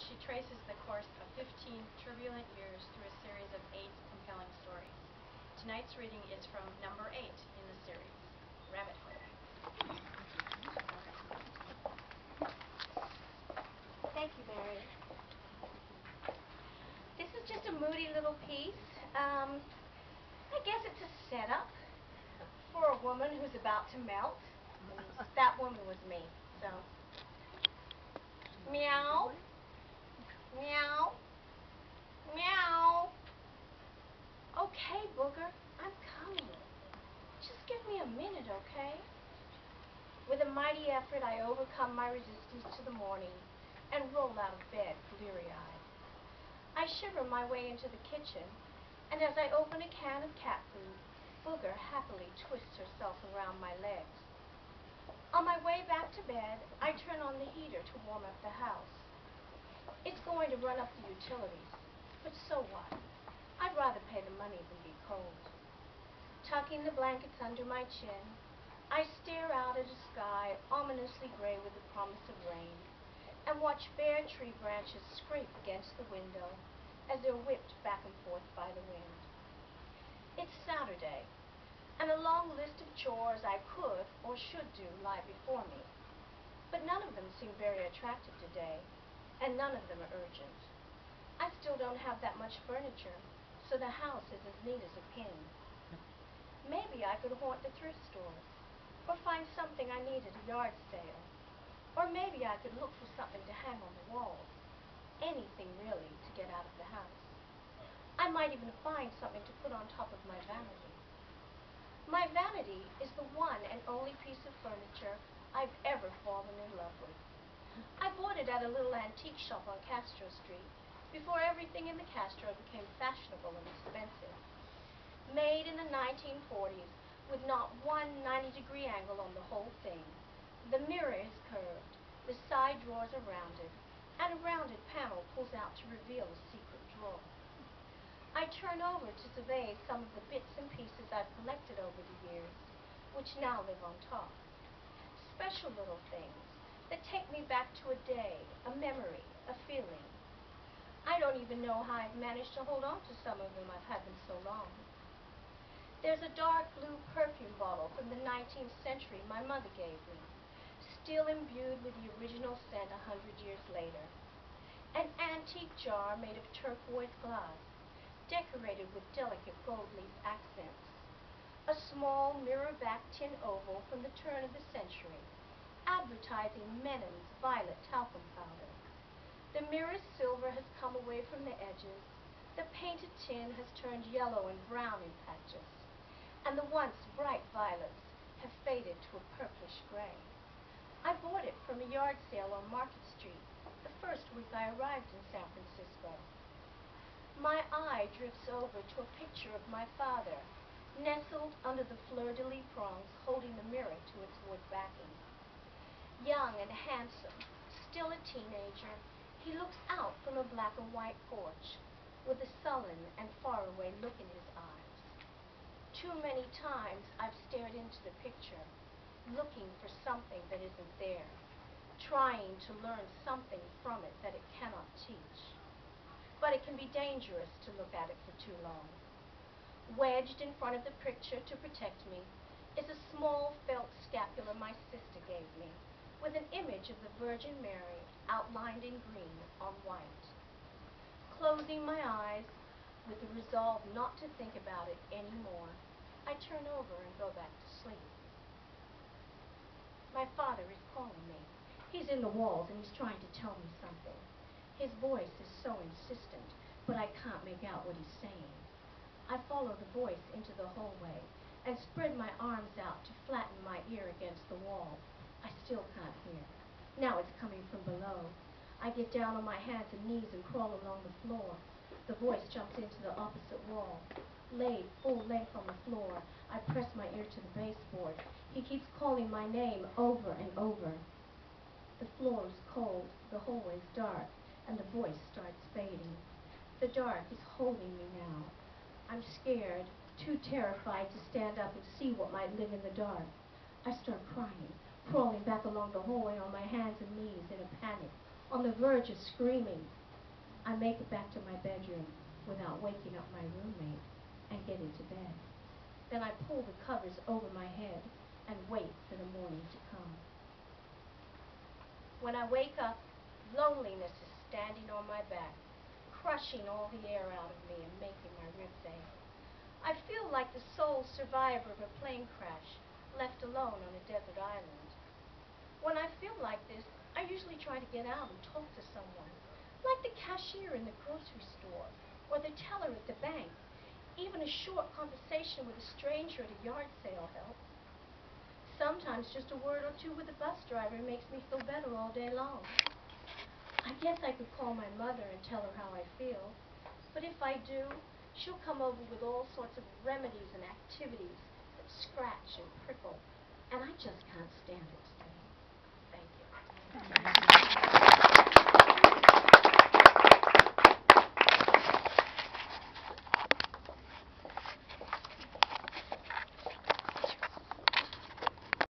she traces the course of 15 turbulent years through a series of 8 compelling stories. Tonight's reading is from number 8 in the series, Rabbit Hole. Thank you, Mary. This is just a moody little piece. I guess it's a setup for a woman who's about to melt. And that woman was me, so. Meow. Meow. Meow. Okay, Booger, I'm coming. Just give me a minute, okay? With a mighty effort, I overcome my resistance to the morning and roll out of bed, bleary-eyed. I shiver my way into the kitchen, and as I open a can of cat food, Booger happily twists herself around my legs. On my way back to bed, I turn on the heater to warm up the house. It's going to run up the utilities, but so what? I'd rather pay the money than be cold. Tucking the blankets under my chin, I stare out at a sky ominously gray with the promise of rain, and watch bare tree branches scrape against the window as they're whipped back and forth by the wind. It's Saturday, and a long list of chores I could or should do lie before me. But none of them seem very attractive today, and none of them are urgent. I still don't have that much furniture, so the house is as neat as a pin. Maybe I could haunt the thrift store, or find something I need at a yard sale. Or maybe I could look for something to hang on the wall. Anything, really, to get out of the house. I might even find something to put on top of my vanity. My vanity is the one and only piece of furniture I've ever fallen in love with. I bought it at a little antique shop on Castro Street before everything in the Castro became fashionable and expensive. Made in the 1940s with not one 90-degree angle on the whole thing. The mirror is curved, the side drawers are rounded, and a rounded panel pulls out to reveal a secret drawer. I turn over to survey some of the bits and pieces I've collected over the years, which now live on top. Special little things that take me back to a day, a memory, a feeling. I don't even know how I've managed to hold on to some of them. I've had them so long. There's a dark blue perfume bottle from the 19th century my mother gave me, still imbued with the original scent 100 years later. An antique jar made of turquoise glass, decorated with delicate gold leaf accents. A small mirror-backed tin oval from the turn of the century, advertising Menon's violet talcum powder. The mirror's silver has come away from the edges, the painted tin has turned yellow and brown in patches, and the once bright violets have faded to a purplish gray. I bought it from a yard sale on Market Street the first week I arrived in San Francisco. My eye drifts over to a picture of my father, nestled under the fleur-de-lis prongs holding the mirror to its wood backing. Young and handsome, still a teenager, he looks out from a black and white porch with a sullen and faraway look in his eyes. Too many times I've stared into the picture, looking for something that isn't there, trying to learn something from it that it cannot teach. But it can be dangerous to look at it for too long. Wedged in front of the picture to protect me is a small felt scapular my sister gave me, with an image of the Virgin Mary outlined in green on white. Closing my eyes, with the resolve not to think about it anymore, I turn over and go back to sleep. My father is calling me. He's in the walls and he's trying to tell me something. His voice is so insistent, but I can't make out what he's saying. I follow the voice into the hallway and spread my arms out to flatten my ear against the wall. I still can't hear. Now it's coming from below. I get down on my hands and knees and crawl along the floor. The voice jumps into the opposite wall. Laid full length on the floor, I press my ear to the baseboard. He keeps calling my name over and over. The floor is cold, the hallway is dark, and the voice starts fading. The dark is holding me now. I'm scared, too terrified to stand up and see what might live in the dark. I start crying, crawling back along the hallway on my hands and knees in a panic, on the verge of screaming. I make it back to my bedroom without waking up my roommate and get into bed. Then I pull the covers over my head and wait for the morning to come. When I wake up, loneliness is standing on my back, crushing all the air out of me and making my ribs ache. I feel like the sole survivor of a plane crash, left alone on a desert island. When I feel like this, I usually try to get out and talk to someone, like the cashier in the grocery store or the teller at the bank. Even a short conversation with a stranger at a yard sale helps. Sometimes just a word or two with a bus driver makes me feel better all day long. I guess I could call my mother and tell her how I feel, but if I do, she'll come over with all sorts of remedies and activities that scratch and prickle, and I just can't stand